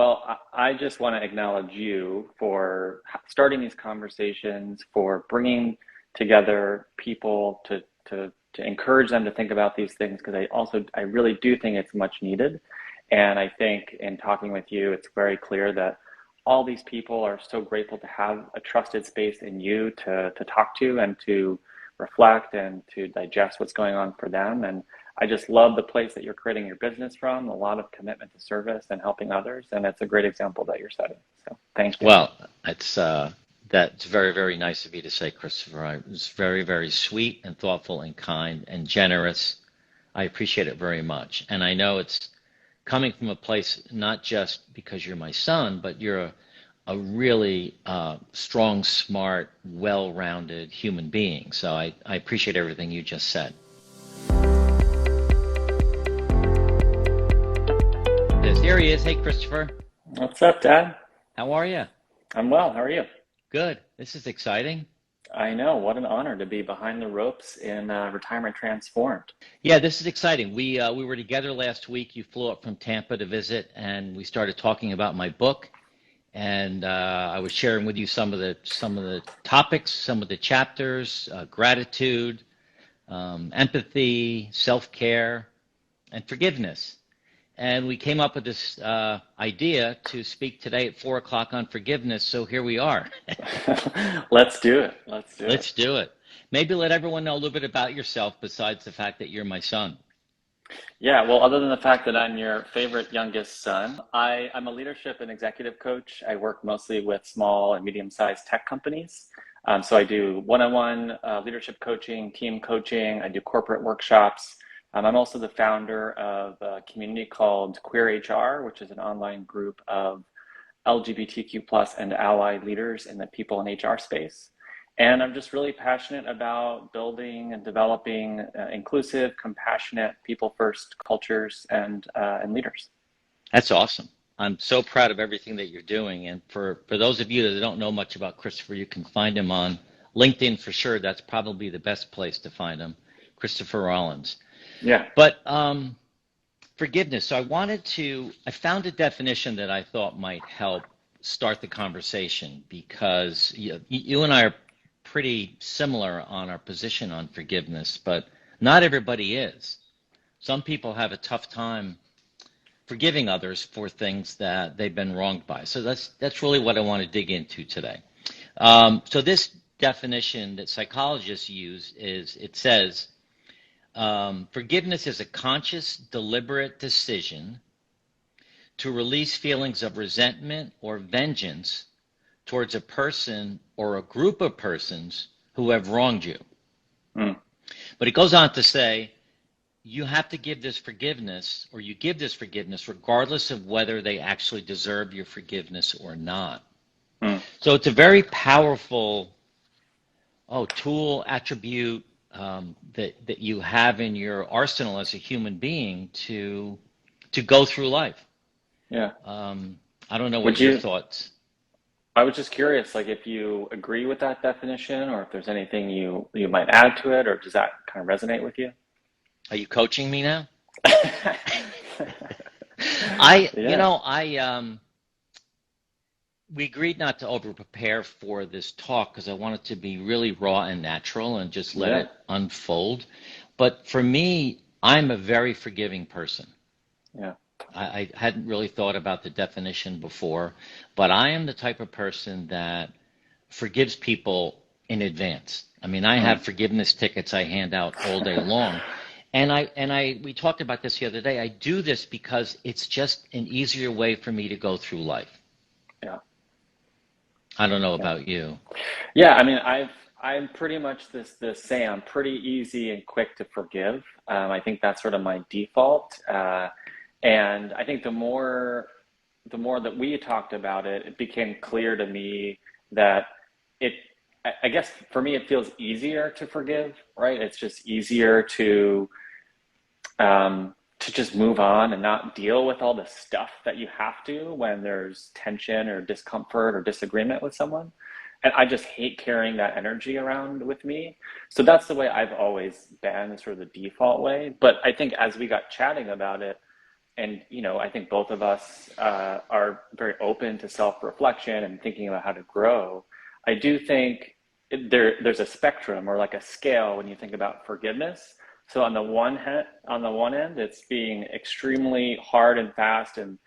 Well, I just want to acknowledge you for starting these conversations, for bringing together people to encourage them to think about these things, because I really do think it's much needed. And I think in talking with you, it's very clear that all these people are so grateful to have a trusted space in you to talk to and to reflect and to digest what's going on for them. And I just love the place that you're creating your business from, a lot of commitment to service and helping others. And it's a great example that you're setting. So thank you. Well, it's that's very, very nice of you to say, Christopher. It was very, very sweet and thoughtful and kind and generous. I appreciate it very much. And I know it's coming from a place not just because you're my son, but you're a really strong, smart, well-rounded human being. So I appreciate everything you just said. Here he is. Hey, Christopher. What's up, Dad? How are you? I'm well. How are you? Good. This is exciting. I know. What an honor to be behind the ropes in Retirement Transformed. Yeah, this is exciting. We were together last week. You flew up from Tampa to visit, and we started talking about my book. And I was sharing with you some of the topics, some of the chapters, gratitude, empathy, self-care, and forgiveness. And we came up with this idea to speak today at 4 o'clock on forgiveness. So here we are. Let's do it. Let's do it. Maybe let everyone know a little bit about yourself besides the fact that you're my son. Yeah, well, other than the fact that I'm your favorite youngest son, I'm a leadership and executive coach. I work mostly with small and medium-sized tech companies. So I do one-on-one leadership coaching, team coaching. I do corporate workshops. I'm also the founder of a community called Queer HR, which is an online group of LGBTQ plus and allied leaders in the people in HR space. And I'm just really passionate about building and developing inclusive, compassionate, people-first cultures and leaders. That's awesome. I'm so proud of everything that you're doing. And for those of you that don't know much about Christopher, you can find him on LinkedIn for sure. That's probably the best place to find him, Christopher Rollins. Yeah. But forgiveness. So I found a definition that I thought might help start the conversation because you and I are pretty similar on our position on forgiveness, but not everybody is. Some people have a tough time forgiving others for things that they've been wronged by. So that's really what I want to dig into today. So this definition that psychologists use it says, forgiveness is a conscious, deliberate decision to release feelings of resentment or vengeance towards a person or a group of persons who have wronged you. Mm. But it goes on to say, you have to give this forgiveness, or you give this forgiveness regardless of whether they actually deserve your forgiveness or not. Mm. So it's a very powerful tool, attribute, that you have in your arsenal as a human being to go through life. Yeah. I don't know what your thoughts. I was just curious, like if you agree with that definition, or if there's anything you might add to it, or does that kind of resonate with you? Are you coaching me now? We agreed not to over prepare for this talk because I want it to be really raw and natural and just let it unfold. But for me, I'm a very forgiving person. Yeah. I hadn't really thought about the definition before, but I am the type of person that forgives people in advance. I mean, I have forgiveness tickets I hand out all day long. And we talked about this the other day. I do this because it's just an easier way for me to go through life. Yeah. I don't know about you. Yeah, I mean, I'm pretty much the same. I'm pretty easy and quick to forgive. I think that's sort of my default. And I think the more that we talked about it, it became clear to me that I guess for me, it feels easier to forgive, right? It's just easier to just move on and not deal with all the stuff that you have to when there's tension or discomfort or disagreement with someone. And I just hate carrying that energy around with me. So that's the way I've always been, sort of the default way. But I think as we got chatting about it, and I think both of us are very open to self-reflection and thinking about how to grow. I do think there's a spectrum or like a scale when you think about forgiveness. So on the one end, it's being extremely hard and fast and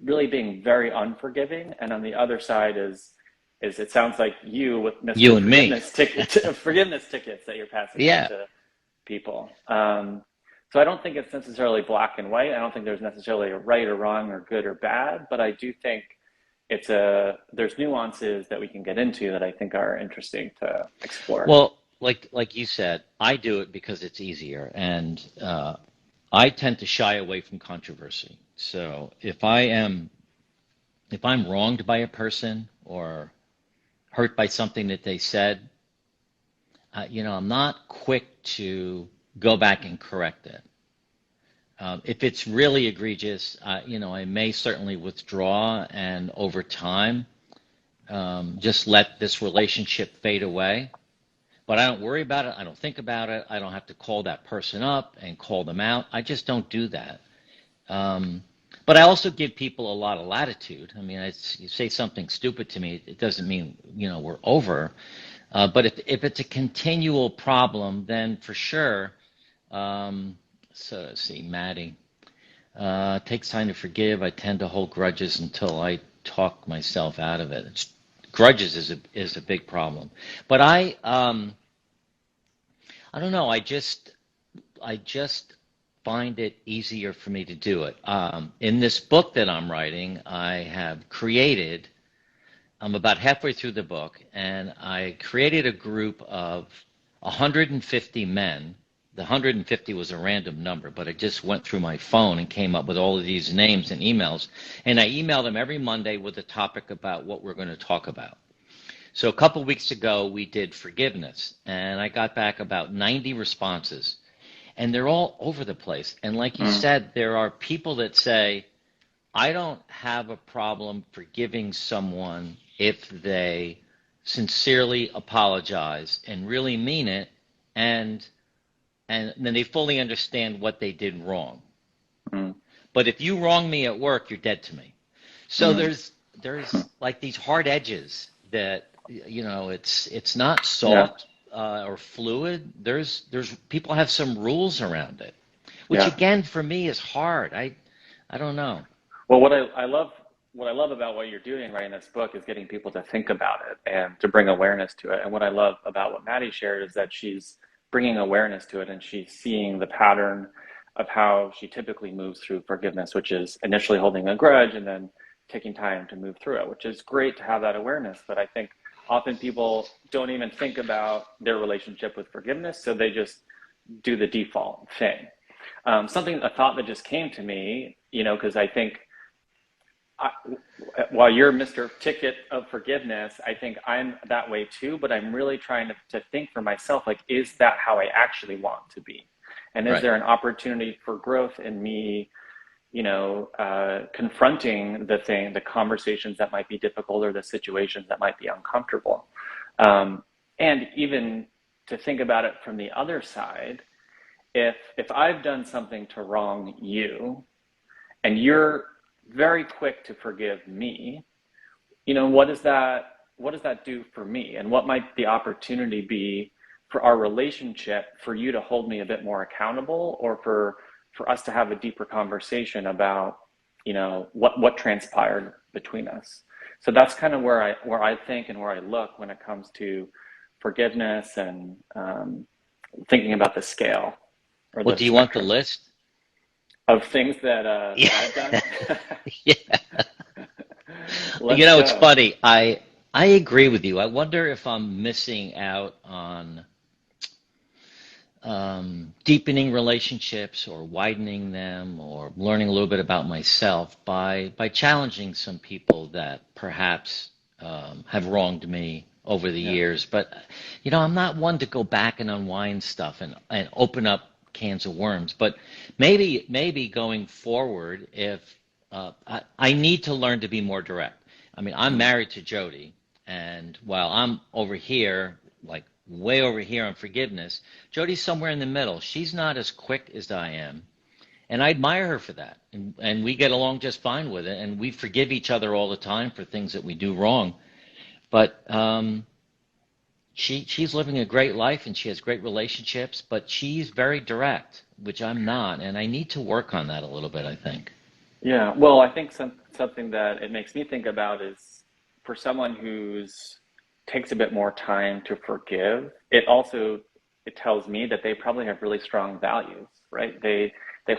really being very unforgiving. And on the other side is it sounds like you with Mr. You and me. Forgiveness tickets that you're passing on Yeah. to people. So I don't think it's necessarily black and white. I don't think there's necessarily a right or wrong or good or bad, but I do think there's nuances that we can get into that I think are interesting to explore. Well, like you said, I do it because it's easier, and I tend to shy away from controversy. So if I'm wronged by a person or hurt by something that they said, I'm not quick to go back and correct it. If it's really egregious, I may certainly withdraw and over time just let this relationship fade away. But I don't worry about it. I don't think about it. I don't have to call that person up and call them out. I just don't do that. But I also give people a lot of latitude. I mean, you say something stupid to me, it doesn't mean, we're over. But if it's a continual problem, then for sure. So let's see, Maddie. It takes time to forgive. I tend to hold grudges until I talk myself out of it. Grudges is a big problem. But I don't know. I just find it easier for me to do it. In this book that I'm writing, I have created. I'm about halfway through the book, and I created a group of 150 men. The 150 was a random number, but I just went through my phone and came up with all of these names and emails. And I email them every Monday with a topic about what we're going to talk about. So a couple of weeks ago, we did forgiveness, and I got back about 90 responses. And they're all over the place. And like you said, there are people that say, I don't have a problem forgiving someone if they sincerely apologize and really mean it, and then they fully understand what they did wrong. Mm. But if you wrong me at work, you're dead to me. So there's like these hard edges that it's not Yeah. soft or fluid. There's people have some rules around it, which Yeah. again for me is hard. I don't know. Well, what I love about what you're doing right in this book is getting people to think about it and to bring awareness to it. And what I love about what Maddie shared is that she's bringing awareness to it and she's seeing the pattern of how she typically moves through forgiveness, which is initially holding a grudge and then taking time to move through it, which is great to have that awareness. But I think often people don't even think about their relationship with forgiveness, so they just do the default thing. A thought that just came to me, because I think I, while you're Mr. Ticket of forgiveness, I think I'm that way too, but I'm really trying to think for myself, like, is that how I actually want to be? And is Right. there an opportunity for growth in me, confronting the conversations that might be difficult or the situations that might be uncomfortable? And even to think about it from the other side, if I've done something to wrong you and you're very quick to forgive me, what does that do for me? And what might the opportunity be for our relationship, for you to hold me a bit more accountable, or for us to have a deeper conversation about, what transpired between us? So that's kind of where I think and where I look when it comes to forgiveness and thinking about the scale or Well, the do you want the spectrum list? of things that I've Yeah. done. Yeah. Let's It's go. funny. I agree with you. I wonder if I'm missing out on deepening relationships or widening them or learning a little bit about myself by challenging some people that perhaps have wronged me over the Yeah. years. But I'm not one to go back and unwind stuff and open up cans of worms. But maybe going forward, if I need to learn to be more direct. I mean, I'm Mm. married to Jody, and while I'm over here, like way over here on forgiveness, Jody's somewhere in the middle. She's not as quick as I am, And I admire her for that. And we get along just fine with it. And we forgive each other all the time for things that we do wrong. But she's living a great life and she has great relationships, but she's very direct, which I'm not. And I need to work on that a little bit, I think. Yeah, well, I think something that it makes me think about is for someone who's takes a bit more time to forgive, it tells me that they probably have really strong values, right? They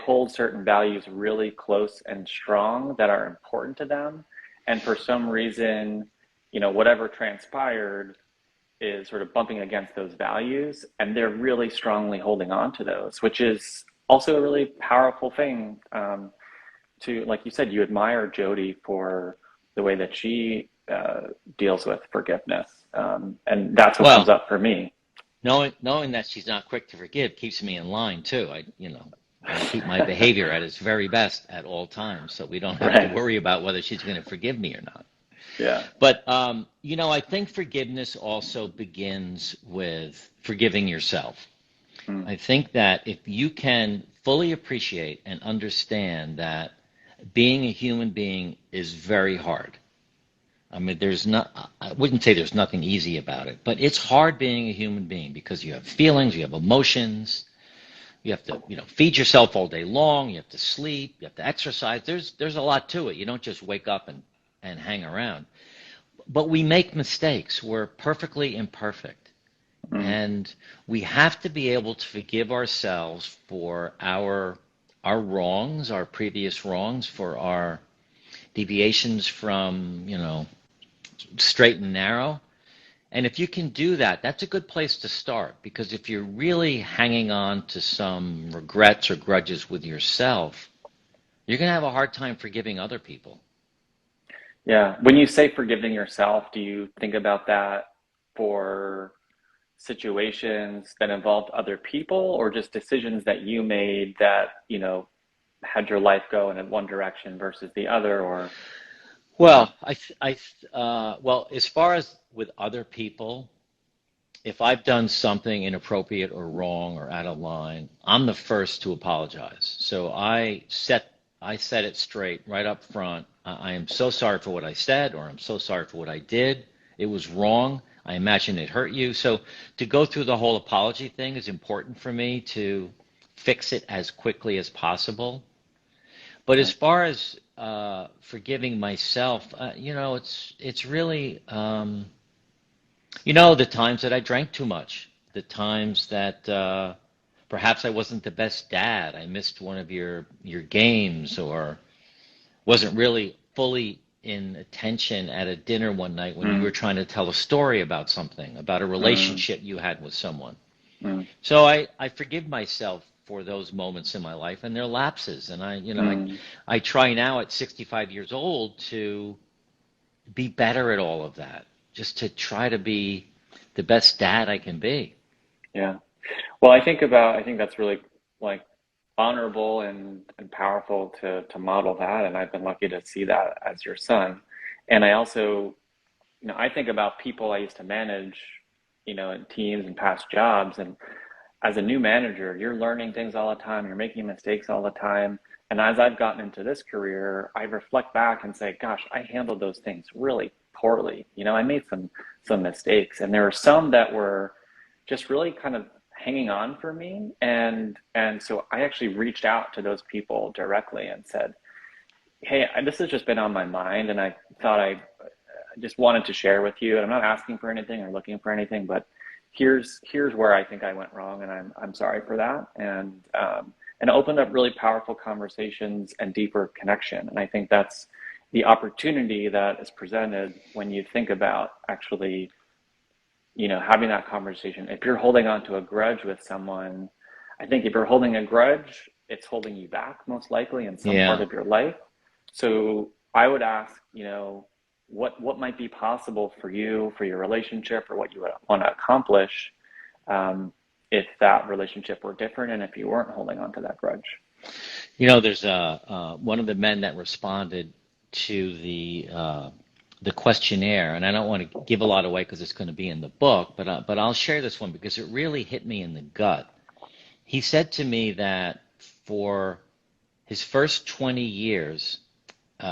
hold certain values really close and strong that are important to them, and for some reason, whatever transpired is sort of bumping against those values, and they're really strongly holding on to those, which is also a really powerful thing. Like you said, you admire Jody for the way that she deals with forgiveness, and that's what comes Well, up for me. knowing that she's not quick to forgive keeps me in line too. I keep my behavior at its very best at all times, so we don't have to Right. worry about whether she's going to forgive me or not. Yeah. But I think forgiveness also begins with forgiving yourself. Mm. I think that if you can fully appreciate and understand that being a human being is very hard. I mean, I wouldn't say there's nothing easy about it, but it's hard being a human being because you have feelings, you have emotions, you have to, feed yourself all day long, you have to sleep, you have to exercise. There's a lot to it. You don't just wake up and hang around. But we make mistakes. We're perfectly imperfect. Mm. And we have to be able to forgive ourselves for our wrongs, our previous wrongs, for our deviations from, straight and narrow. And if you can do that, that's a good place to start, because if you're really hanging on to some regrets or grudges with yourself, you're going to have a hard time forgiving other people. Yeah. When you say forgiving yourself, do you think about that for situations that involved other people or just decisions that you made that, had your life go in one direction versus the other, or, Well, well, as far as with other people, if I've done something inappropriate or wrong or out of line, I'm the first to apologize. So I set it straight right up front. I am so sorry for what I said, or I'm so sorry for what I did. It was wrong. I imagine it hurt you. So to go through the whole apology thing is important for me to fix it as quickly as possible. But as right. far as forgiving myself, it's really the times that I drank too much, the times that perhaps I wasn't the best dad. I missed one of your games, or wasn't really fully in attention at a dinner one night when you Mm. were trying to tell a story about something, about a Mm. relationship you had with someone. Mm. So I forgive myself for those moments in my life and their lapses. And Mm. I try now at 65 years old to be better at all of that, just to try to be the best dad I can be. Yeah. Well, I think that's really like honorable and powerful to model that. And I've been lucky to see that as your son. And I also, I think about people I used to manage, in teams and past jobs. And as a new manager, you're learning things all the time. You're making mistakes all the time. And as I've gotten into this career, I reflect back and say, gosh, I handled those things really poorly. I made some mistakes, and there were some that were just really kind of hanging on for me. And so I actually reached out to those people directly and said, hey, this has just been on my mind, and I thought I just wanted to share with you. And I'm not asking for anything or looking for anything, but here's where I think I went wrong, and I'm sorry for that. And opened up really powerful conversations and deeper connection. And I think that's the opportunity that is presented when you think about actually, having that conversation. If you're holding on to a grudge with someone, I think if you're holding a grudge, it's holding you back most likely in some part Yeah. of your life. So I would ask, what might be possible for you, for your relationship, or what you would want to accomplish, if that relationship were different and if you weren't holding on to that grudge. There's one of the men that responded to the questionnaire, and I don't want to give a lot away because it's going to be in the book, but I'll share this one because it really hit me in the gut. He said to me that for his first 20 years,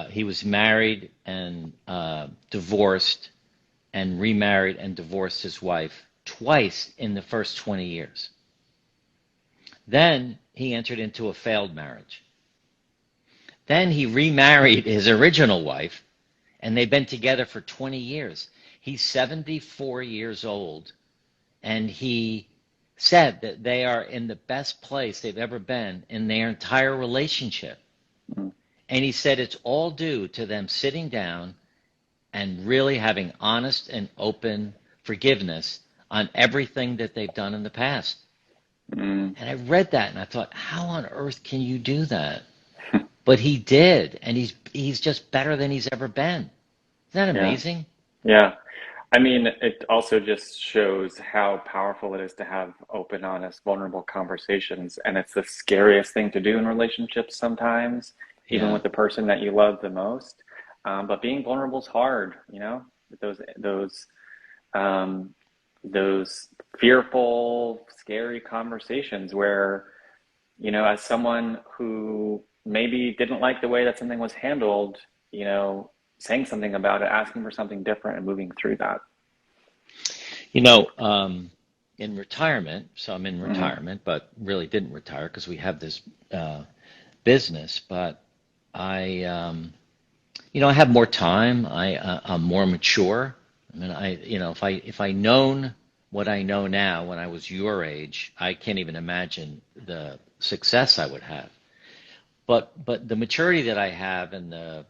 he was married and divorced and remarried and divorced his wife twice in the first 20 years. Then he entered into a failed marriage. Then he remarried his original wife, and they've been together for 20 years. He's 74 years old, and he said that they are in the best place they've ever been in their entire relationship. Mm. And he said it's all due to them sitting down and really having honest and open forgiveness on everything that they've done in the past. Mm. And I read that and I thought, how on earth can you do that? But he did, and he's just better than he's ever been. Isn't that Yeah. amazing? Yeah. I mean, it also just shows how powerful it is to have open, honest, vulnerable conversations. And it's the scariest thing to do in relationships sometimes, even Yeah. with the person that you love the most. But being vulnerable is hard, you know, um, those fearful, scary conversations where, you know, as someone who maybe didn't like the way that something was handled, you know, saying something about it, asking for something different and moving through that. You know, in retirement, so I'm in Hmm. retirement, but really didn't retire because we have this uh, business. But I, I have more time. I'm more mature. I mean, if I known what I know now when I was your age, I can't even imagine the success I would have. But the maturity that I have and the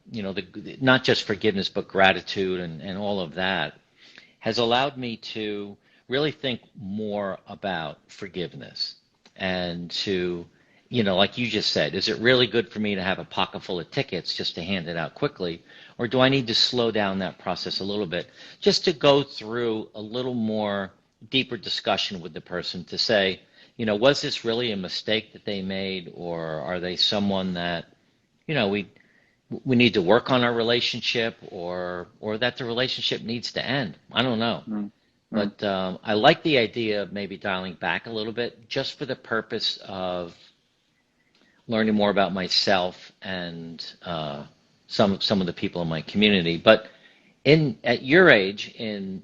not just forgiveness but gratitude and all of that has allowed me to really think more about forgiveness and to, like you just said, is it really good for me to have a pocket full of tickets just to hand it out quickly? Or do I need to slow down that process a little bit just to go through a little more deeper discussion with the person to say, was this really a mistake that they made, or are they someone that, we need to work on our relationship, or that the relationship needs to end? I don't know. Hmm. But I like the idea of maybe dialing back a little bit just for the purpose of learning more about myself and some of the people in my community. But at your age in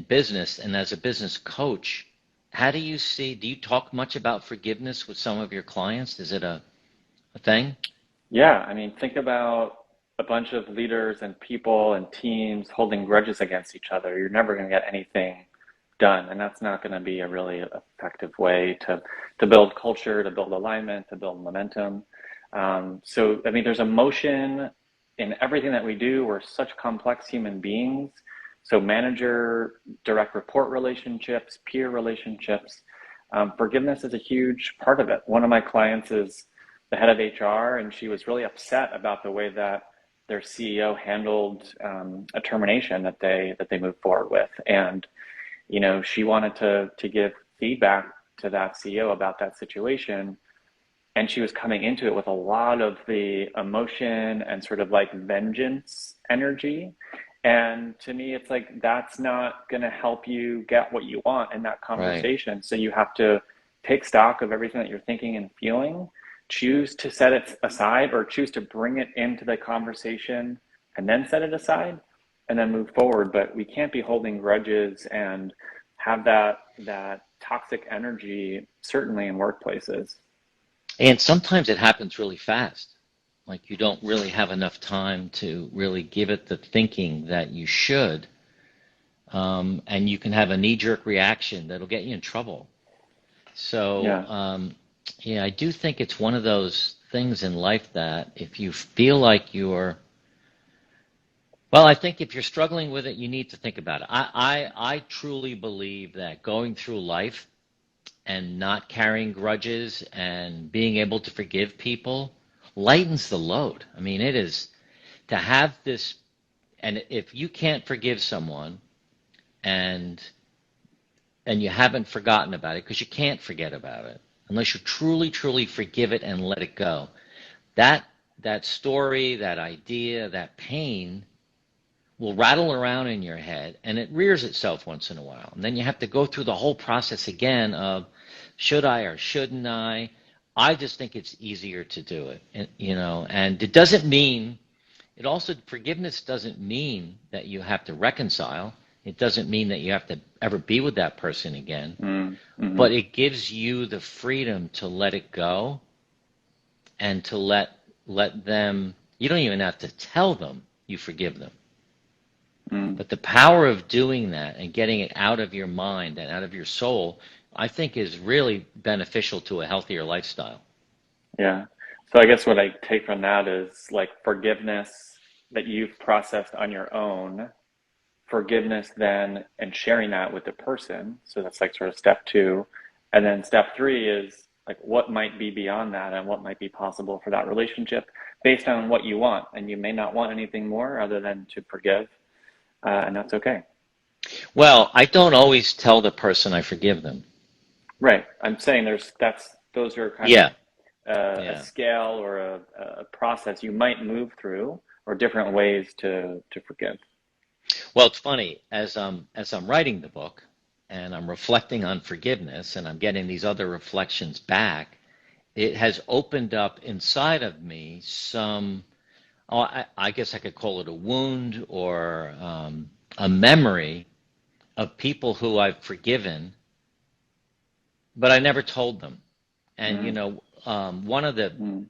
business and as a business coach, how do you see? Do you talk much about forgiveness with some of your clients? Is it a thing? Yeah, I mean, think about a bunch of leaders and people and teams holding grudges against each other. You're never going to get anything done, and that's not going to be a really effective way to build culture, to build alignment, to build momentum. So, I mean, there's emotion in everything that we do. We're such complex human beings. So, manager, direct report relationships, peer relationships, forgiveness is a huge part of it. One of my clients is the head of HR, and she was really upset about the way that their CEO handled a termination that they moved forward with, and you know she wanted to give feedback to that CEO about that situation, and she was coming into it with a lot of the emotion and sort of like vengeance energy. And to me, it's like that's not going to help you get what you want in that Right. conversation. So you have to take stock of everything that you're thinking and feeling, choose to set it aside or choose to bring it into the conversation and then set it aside and then move forward. But we can't be holding grudges and have that toxic energy, certainly in workplaces. And sometimes it happens really fast. Like you don't really have enough time to really give it the thinking that you should. And you can have a knee-jerk reaction that'll get you in trouble. So, Yeah. yeah, I do think it's one of those things in life that if you feel like well, I think if you're struggling with it, you need to think about it. I truly believe that going through life and not carrying grudges and being able to forgive people lightens the load. I mean, it is to have this, and if you can't forgive someone and you haven't forgotten about it, because you can't forget about it unless you truly, truly forgive it and let it go. That that story, that idea, that pain will rattle around in your head and it rears itself once in a while. And then you have to go through the whole process again of should I or shouldn't I? I just think it's easier to do it, and it doesn't mean, it also, forgiveness doesn't mean that you have to reconcile. It doesn't mean that you have to ever be with that person again, Mm-hmm. but it gives you the freedom to let it go and to let them, you don't even have to tell them you forgive them. Mm. But the power of doing that and getting it out of your mind and out of your soul, I think is really beneficial to a healthier lifestyle. Yeah. So I guess what I take from that is like forgiveness that you've processed on your own, forgiveness then and sharing that with the person. So that's like sort of step two. And then step three is like what might be beyond that and what might be possible for that relationship based on what you want. And you may not want anything more other than to forgive, and that's okay. Well, I don't always tell the person I forgive them. Right. I'm saying those are kind of Yeah, a yeah. scale or a process you might move through or different ways to forgive. Well, it's funny, as I'm writing the book and I'm reflecting on forgiveness and I'm getting these other reflections back, it has opened up inside of me some, oh, I guess I could call it a wound or a memory of people who I've forgiven, but I never told them. And Mm, one of the mm,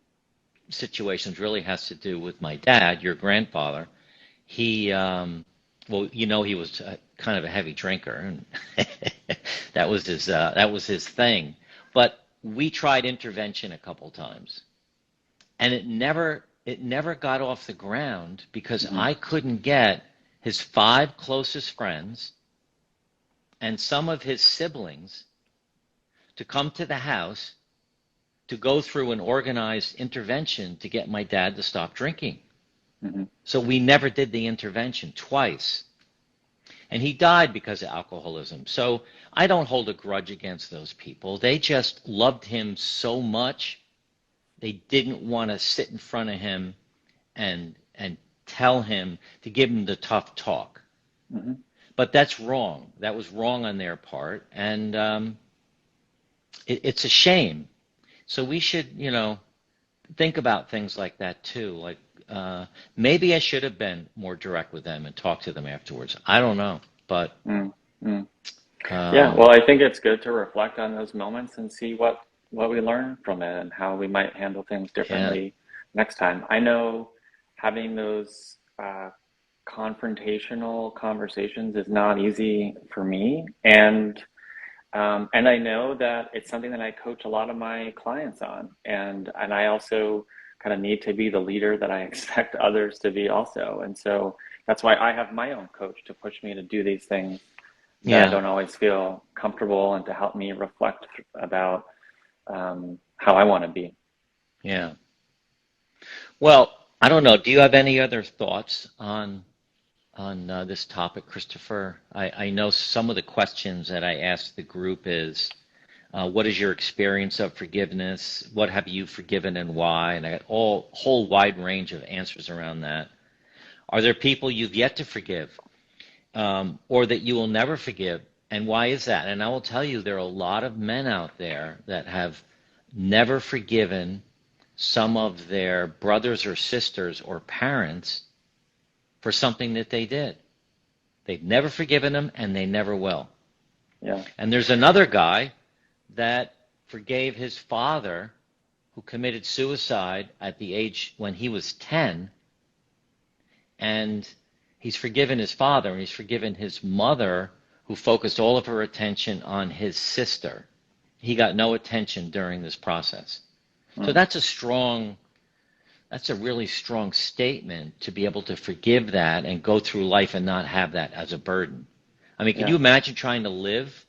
situations really has to do with my dad, your grandfather. He, well, he was kind of a heavy drinker, and that was his thing. But we tried intervention a couple times, and it never got off the ground because mm, I couldn't get his five closest friends and some of his siblings to come to the house to go through an organized intervention to get my dad to stop drinking. mm, So we never did the intervention twice. And he died because of alcoholism. So I don't hold a grudge against those people. They just loved him so much, they didn't want to sit in front of him and tell him to give him the tough talk. mm, But that's wrong. That was wrong on their part. And it's a shame. So we should, think about things like that too. Like maybe I should have been more direct with them and talked to them afterwards. I don't know, but mm, mm. Yeah, um, well, I think it's good to reflect on those moments and see what we learn from it and how we might handle things yeah, differently next time. I know having those confrontational conversations is not easy for me, and I know that it's something that I coach a lot of my clients on, and I also kind of need to be the leader that I expect others to be also, and so that's why I have my own coach to push me to do these things that I yeah, don't always feel comfortable and to help me reflect about how I want to be. yeah. Well, I don't know. Do you have any other thoughts on this topic, Christopher? I know some of the questions that I asked the group is, what is your experience of forgiveness? What have you forgiven and why? And I got all whole wide range of answers around that. Are there people you've yet to forgive, or that you will never forgive? And why is that? And I will tell you, there are a lot of men out there that have never forgiven some of their brothers or sisters or parents for something that they did. They've never forgiven them and they never will. Yeah. And there's another guy that forgave his father who committed suicide at the age when he was 10, and he's forgiven his father and he's forgiven his mother who focused all of her attention on his sister. He got no attention during this process. So Mm. that's a really strong statement to be able to forgive that and go through life and not have that as a burden. I mean, can you Yeah. imagine trying to live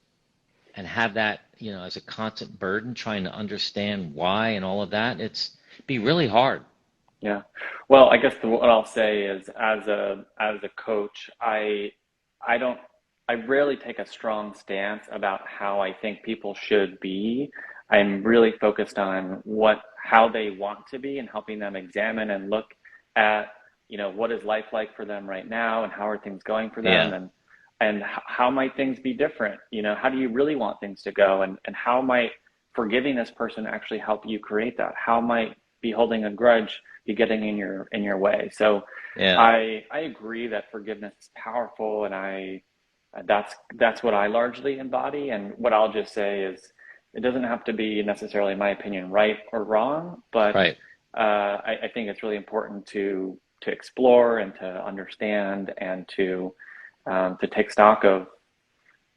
and have that, as a constant burden, trying to understand why and all of that? It'd be really hard. Yeah. Well, I guess what I'll say is as a coach, I don't I rarely take a strong stance about how I think people should be. I'm really focused on how they want to be and helping them examine and look at, what is life like for them right now and how are things going for them Yeah. and how might things be different? How do you really want things to go and how might forgiving this person actually help you create that? How might be holding a grudge be getting in your way? So Yeah. I agree that forgiveness is powerful, and that's what I largely embody. And what I'll just say is, it doesn't have to be necessarily, in my opinion, right or wrong, but Right. I think it's really important to explore and to understand and to take stock of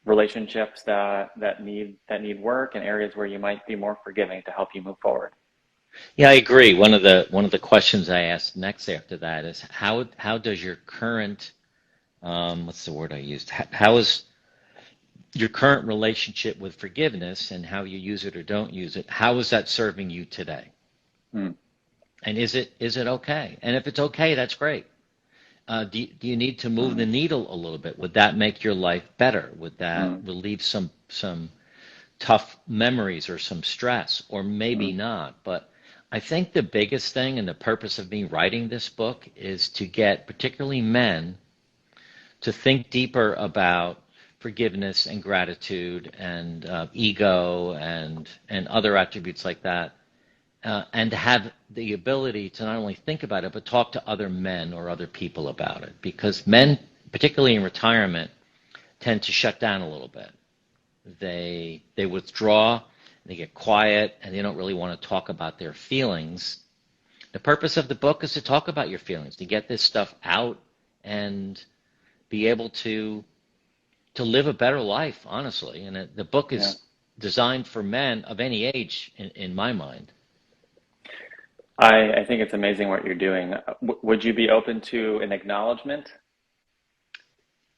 relationships that need work, and areas where you might be more forgiving to help you move forward. Yeah, I agree. One of the questions I asked next after that is how does your current what's the word I used? How is your current relationship with forgiveness and how you use it or don't use it? How is that serving you today? Hmm. And is it okay? And if it's okay, that's great. Do you need to move Hmm. the needle a little bit? Would that make your life better? Would that Hmm. relieve some tough memories or some stress, or maybe Hmm. not? But I think the biggest thing and the purpose of me writing this book is to get particularly men to think deeper about forgiveness and gratitude and ego and other attributes like that, and to have the ability to not only think about it but talk to other men or other people about it, because men, particularly in retirement, tend to shut down a little bit. They withdraw, they get quiet, and they don't really want to talk about their feelings. The purpose of the book is to talk about your feelings, to get this stuff out and be able to live a better life, honestly. And the book Yeah. is designed for men of any age, in my mind. I think it's amazing what you're doing. Would you be open to an acknowledgement?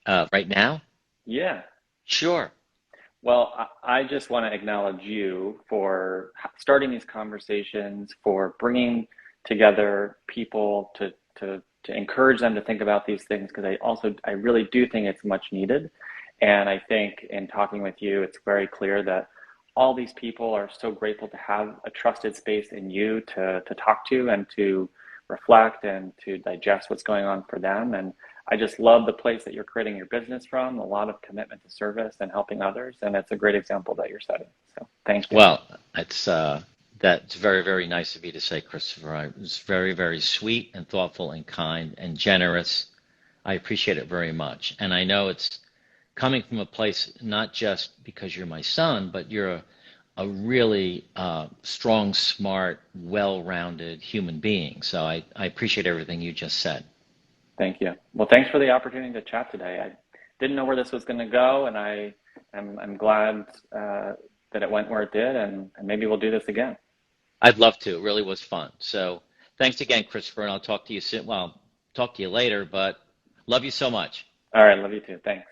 Right now, Yeah. sure. Well, I just want to acknowledge you for starting these conversations, for bringing together people to encourage them to think about these things, because I really do think it's much needed. And I think in talking with you, it's very clear that all these people are so grateful to have a trusted space in you to talk to and to reflect and to digest what's going on for them. And I just love the place that you're creating your business from, a lot of commitment to service and helping others. And it's a great example that you're setting. So thank you. Well, that's very, very nice of you to say, Christopher. It was very, very sweet and thoughtful and kind and generous. I appreciate it very much. And I know it's coming from a place not just because you're my son, but you're a really strong, smart, well-rounded human being. So I appreciate everything you just said. Thank you. Well, thanks for the opportunity to chat today. I didn't know where this was going to go, and I'm glad that it went where it did, and maybe we'll do this again. I'd love to. It really was fun. So thanks again, Christopher, and I'll talk to you soon. Well, talk to you later, but love you so much. All right. Love you too. Thanks.